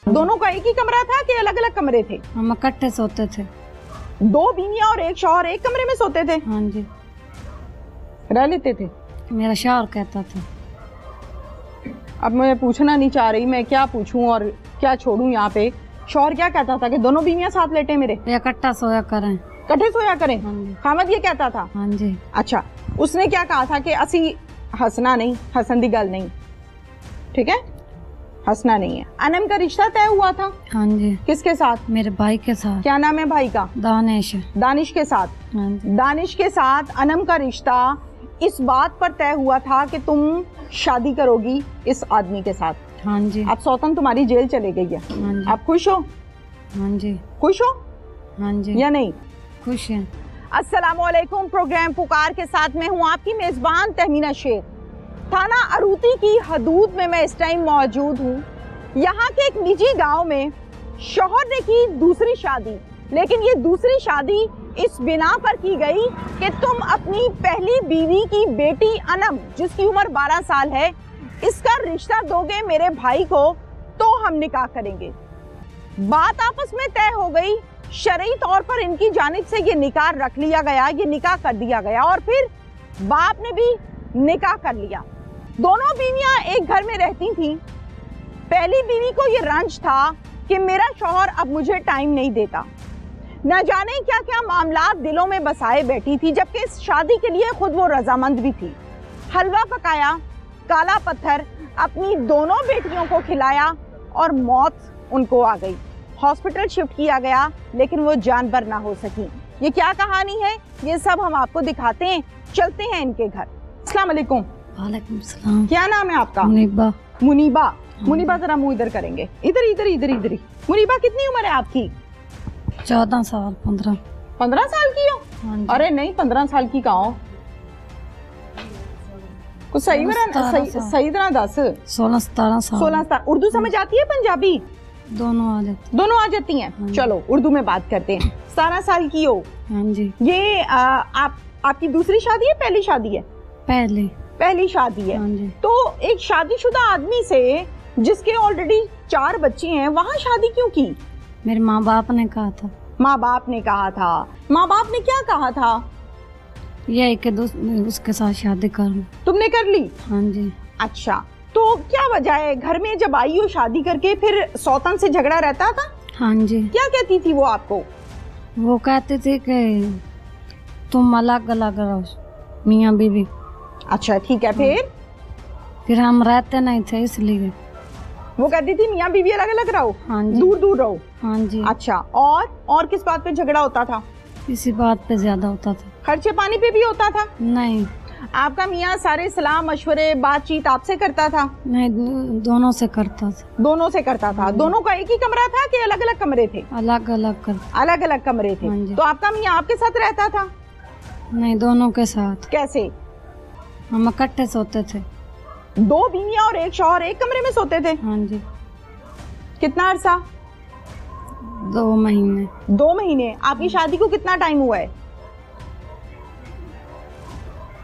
दोनों का एक ही कमरा था कि अलग अलग कमरे थे? हम इकट्ठे सोते थे। 2 बीवियां और एक शौहर एक कमरे में सोते थे? हाँ जी। रह लेते थे? मेरा शौहर कहता था। अब मैं पूछना नहीं चाह रही, मैं क्या पूछूं और क्या छोड़ूं यहाँ पे। शौहर क्या कहता था कि दोनों बीवियां साथ लेटे मेरे? इकट्ठा सोया करें। इकट्ठे सोया करें? हाँ जी। खामद ये कहता था? हाँ जी। अच्छा, उसने क्या कहा था कि असी हंसना नहीं, हसन दी गल नहीं, ठीक है, हंसना नहीं है। अनम का रिश्ता तय हुआ था? हाँ जी। किसके साथ? मेरे भाई के साथ। क्या नाम है भाई का? दानिश। दानिश के साथ? हाँ जी। दानिश के साथ अनम का रिश्ता इस बात पर तय हुआ था कि तुम शादी करोगी इस आदमी के साथ। हाँ जी। अब सौतन तुम्हारी जेल चले गई है, हाँ जी। आप खुश हो? हाँ जी। खुश हो हाँ जी। या नहीं? खुश हैं। अस्सलामुअलैकुम। प्रोग्राम पुकार के साथ मैं हूं आपकी मेजबान तहमीना शेख। थाना अरूती की हदूद में मैं इस टाइम मौजूद हूं। यहाँ के एक निजी गांव में शौहर ने की दूसरी शादी, लेकिन ये दूसरी शादी इस बिना पर की गई कि तुम अपनी पहली बीवी की बेटी अनम, जिसकी उम्र 12 साल है, इसका रिश्ता दोगे मेरे भाई को तो हम निकाह करेंगे। बात आपस में तय हो गई, शरई तौर पर इनकी जानिब से ये निकाह रख लिया गया, ये निकाह कर दिया गया और फिर बाप ने भी निकाह कर लिया। दोनों बीवियां एक घर में रहती थीं। पहली बीवी को ये रंज था कि मेरा शौहर अब मुझे टाइम नहीं देता। न जाने क्या क्या मामलात दिलों में बसाए बैठी थी, जबकि इस शादी के लिए खुद वो रजामंद भी थी। हलवा पकाया, काला पत्थर अपनी दोनों बेटियों को खिलाया और मौत उनको आ गई। हॉस्पिटल शिफ्ट किया गया, लेकिन वो जानबर ना हो सकी। ये क्या कहानी है, ये सब हम आपको दिखाते हैं। चलते हैं इनके घर। अस्सलाम वालेकुम। वालेकुम सलाम। क्या नाम है आपका? मुनीबा। मुनीबा। मुनीबा जरा मुंह इधर करेंगे, इधर इधर इधर इधर ही। मुनीबा कितनी उम्र है आपकी? 14 साल। 15 साल की हो? हाँ जी। अरे नहीं, 15 साल की कहाँ हो, कुछ सही सही तरह दस। 16-17 साल। 16 साल। उर्दू समझ आती है, पंजाबी? दोनों आ जाते। दोनों आ जाती हैं। हाँ। चलो उर्दू में बात करते हैं। 17 साल की हो। हाँ जी। ये आपकी दूसरी शादी है, पहली शादी है? पहली शादी है। हाँ जी। तो एक शादीशुदा आदमी से जिसके ऑलरेडी 4 बच्चे हैं, वहाँ शादी क्यों की? मेरे माँ बाप ने कहा था। माँ बाप ने कहा था? माँ बाप ने क्या कहा था? यही कि उसके साथ शादी कर लूं। तुमने कर ली? हाँ जी। अच्छा, तो क्या वजह है? घर में जब आई हो शादी करके, फिर सौतन से झगड़ा रहता था? हाँ जी। क्या कहती थी वो आपको? वो कहते थे कि तुम अलग अलग रहो, मियाँ बीवी। अच्छा ठीक है, फिर हम रहते नहीं थे इसलिए। वो कहती थी मियाँ बीवी अलग अलग रहो? हाँ जी। दूर दूर रहो? हाँ जी। अच्छा, और किस बात पे झगड़ा होता था? इसी बात पे ज्यादा होता था। खर्चे पानी पे भी होता था? नहीं। आपका मियाँ सारे सलाह मशवरे बातचीत आपसे करता था? नहीं, दोनों से करता था। दोनों से करता था? दोनों का एक ही कमरा था कि अलग अलग कमरे थे? अलग अलग करता। अलग अलग कमरे थे। हाँ जी। तो आपका मियाँ आपके साथ रहता था? नहीं, दोनों के साथ। कैसे? हम इकट्ठे सोते थे। 2 बीवियां और एक शौहर एक कमरे में सोते थे? हाँ जी। कितना अरसा? 2 महीने। 2 महीने। आपकी शादी को कितना टाइम हुआ है?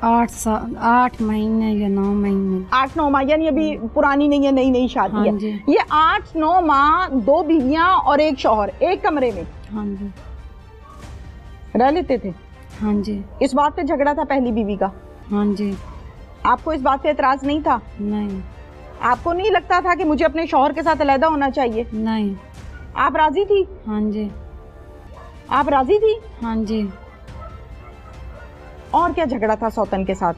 8 महीने या 9 महीने। 8-9 माह, यानी अभी पुरानी नहीं है, नई नई शादी हाँ है। जी। ये 8-9 माह 2 बीवियां और एक शौहर एक कमरे में हाँ जी। रह लेते थे? हाँ जी। इस बात पे झगड़ा था पहली बीवी का? हाँ जी। आपको इस बात पे एतराज नहीं था? नहीं। आपको नहीं लगता था कि मुझे अपने शौहर के साथ अलहदा होना चाहिए? नहीं। आप राजी थी? हाँ जी। आप राजी थी? हाँ जी। और क्या झगड़ा था सौतन के साथ?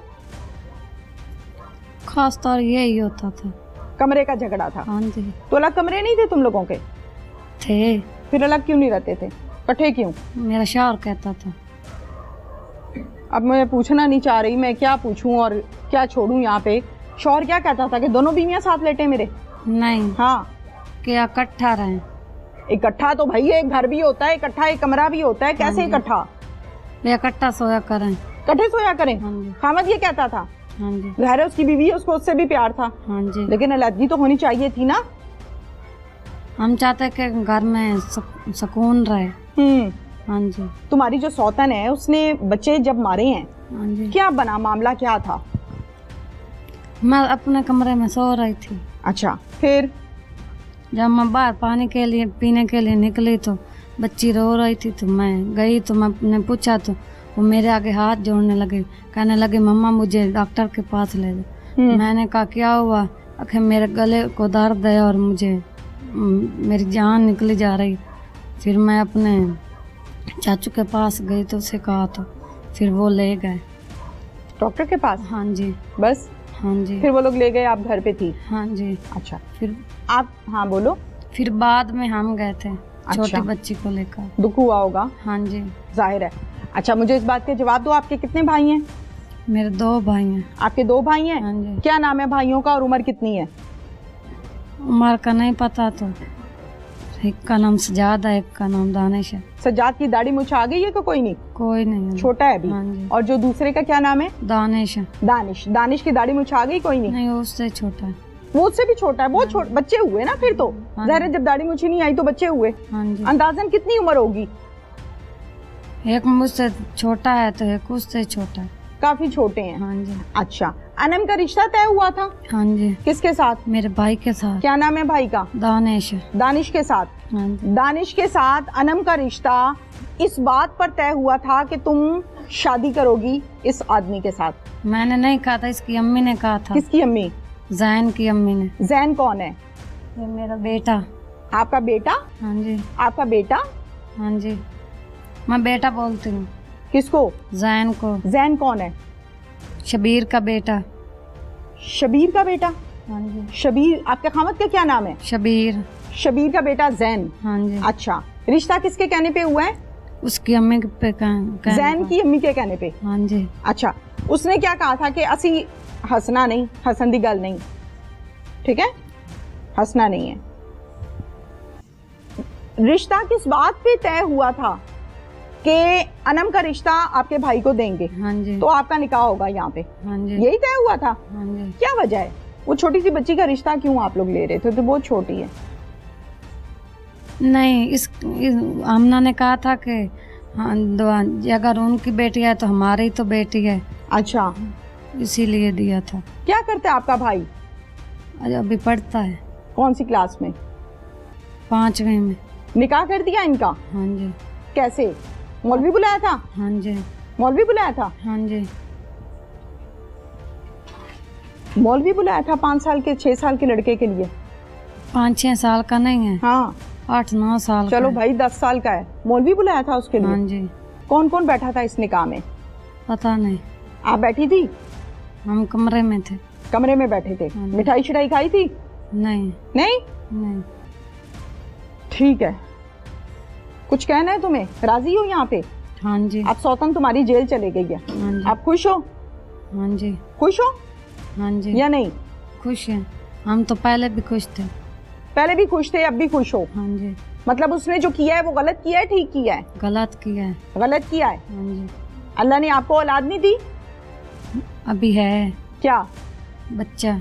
खास तौर यही होता था। कमरे का झगड़ा था? हाँ जी। तो अलग कमरे नहीं थे तुम लोगों के? थे। फिर अलग क्यों नहीं रहते थे, इकट्ठे क्यों? मेरा शौहर कहता था। अब मैं पूछना नहीं चाह रही, मैं क्या पूछूं और क्या छोड़ूं यहाँ पे। शौहर क्या कहता था कि दोनों बीवियां साथ लेटे मेरे? नहीं। हाँ। कि इकट्ठा रहें। इकट्ठा तो भाई एक घर भी होता है, इकट्ठा एक कमरा भी होता है, कैसे इकट्ठा? इकट्ठा सोया करें। इकट्ठे सोया करें? हाँ जी। खामद ये कहता था? हाँ जी। ज़ाहिर है उसकी बीवी है, उसको उससे भी प्यार था। हाँ जी। लेकिन अलग तो होनी चाहिए थी ना? हम चाहते कि घर में सुकून रहे। हाँ जी। तुम्हारी जो सौतन है उसने बच्चे जब मारे हैं, हाँ जी। क्या बना, मामला क्या था? मैं अपने कमरे में सो रही थी। अच्छा, फिर जब मैं बाहर पानी के लिए पीने के लिए निकली तो बच्ची रो रही थी, तो मैं गई तो मैंने पूछा तो वो मेरे आगे हाथ जोड़ने लगे, कहने लगे मम्मा मुझे डॉक्टर के पास ले दो। मैंने कहा क्या हुआ? आखिर मेरे गले को दर्द है और मुझे मेरी जान निकली जा रही। फिर मैं अपने चाचू के पास गई तो उसे कहा तो फिर वो ले गए डॉक्टर के पास। हाँ जी। बस? हाँ जी। फिर वो लोग ले गए, आप घर पे थी? हाँ जी। अच्छा, फिर आप, हाँ बोलो। फिर बाद में हम गए थे अच्छा। छोटी बच्ची को लेकर। दुख हुआ होगा? हाँ जी। जाहिर है। अच्छा, मुझे इस बात का जवाब दो, आपके कितने भाई हैं? मेरे 2 भाई हैं। आपके 2 भाई हैं? हाँ जी। क्या नाम है भाइयों का और उम्र कितनी है? उम्र का नहीं पता, तो एक का नाम सजाद है, एक का नाम दानिश है। सज्जाद की दाढ़ी मुछ आ गई है कि कोई नहीं? कोई नहीं है। छोटा है अभी? हाँ जी। और जो दूसरे का क्या नाम है? दानिश है। दानिश। दानिश की दाढ़ी मुछ आ गई? कोई नहीं? नहीं, वो उससे छोटा है। वो उससे भी छोटा है? बहुत छोटे बच्चे हुए ना फिर तो। हाँ। ज़ाहिर है जब दाढ़ी मुछी नहीं आई तो बच्चे हुए। हाँ जी। अंदाजन कितनी उम्र होगी? एक मुझसे छोटा है तो एक उससे छोटा है। काफी छोटे हैं। हाँ जी। अच्छा, अनम का रिश्ता तय हुआ था? हाँ जी। किसके साथ? मेरे भाई के साथ। क्या नाम है भाई का? दानिश। दानिश के साथ। हाँ जी। दानिश के साथ अनम का रिश्ता इस बात पर तय हुआ था कि तुम शादी करोगी इस आदमी के साथ? मैंने नहीं कहा था, इसकी अम्मी ने कहा था। किसकी अम्मी? जैन की अम्मी ने। जैन कौन है? ये मेरा बेटा। आपका बेटा? हाँ जी। आपका बेटा? हाँ जी, मैं बेटा बोलती हूँ। किसको? जैन को। जैन कौन है? शबीर का बेटा। शबीर का बेटा? हाँ जी। शबीर, आपके खामद का क्या नाम है? शबीर। शबीर का बेटा जैन। हाँ जी। अच्छा, रिश्ता किसके कहने पे हुआ है? उसकी अम्मी पे जैन की अम्मी के कहने पे? हाँ जी। अच्छा, उसने क्या कहा था कि असी हंसना नहीं, हसन दी गल नहीं, ठीक है, हंसना नहीं है। रिश्ता किस बात पे तय हुआ था कि अनम का रिश्ता आपके भाई को देंगे? हाँ जी। तो आपका निकाह होगा यहाँ पे? हाँ जी। यही तय हुआ था? हाँ जी। क्या वजह है? वो छोटी सी बच्ची का रिश्ता क्यों आप लोग ले रहे थे? तो बहुत छोटी है। नहीं, इस आमना ने कहा था कि हाँ, अगर उनकी बेटी है तो हमारी तो बेटी है। अच्छा, इसीलिए दिया था। क्या करता है आपका भाई? अभी पढ़ता है। कौन सी क्लास में? 5वीं में। निकाह कर दिया इनका? हाँ जी। कैसे? मौलवी बुलाया था? हाँ जी। मौलवी बुलाया था? हाँ जी। मौलवी बुलाया था 5 साल के 6 साल के लड़के के लिए? 5-6 साल का नहीं है। हाँ, 8-9 साल चलो का भाई 10 साल का है। मौलवी बुलाया था उसके लिए? हाँ जी। कौन कौन बैठा था इस निकाह में? पता नहीं। आप बैठी थी? हम कमरे में थे। कमरे में बैठे थे। हाँ। मिठाई शिठाई खाई थी? नहीं। नहीं? नहीं। ठीक है, कुछ कहना है तुम्हें? राजी हो यहाँ पे? हाँ जी। अब सौतन तुम्हारी जेल चले गई है, हाँ जी। आप खुश हो? हाँ जी। खुश हो हाँ जी। या नहीं? खुश हैं। हम तो पहले भी खुश थे। पहले भी खुश थे, अब भी खुश हो? हाँ जी। मतलब उसने जो किया है वो गलत किया है, ठीक किया है? गलत किया है। गलत किया है। हाँ जी। अल्लाह ने आपको औलाद नहीं दी? अभी है क्या? बच्चा।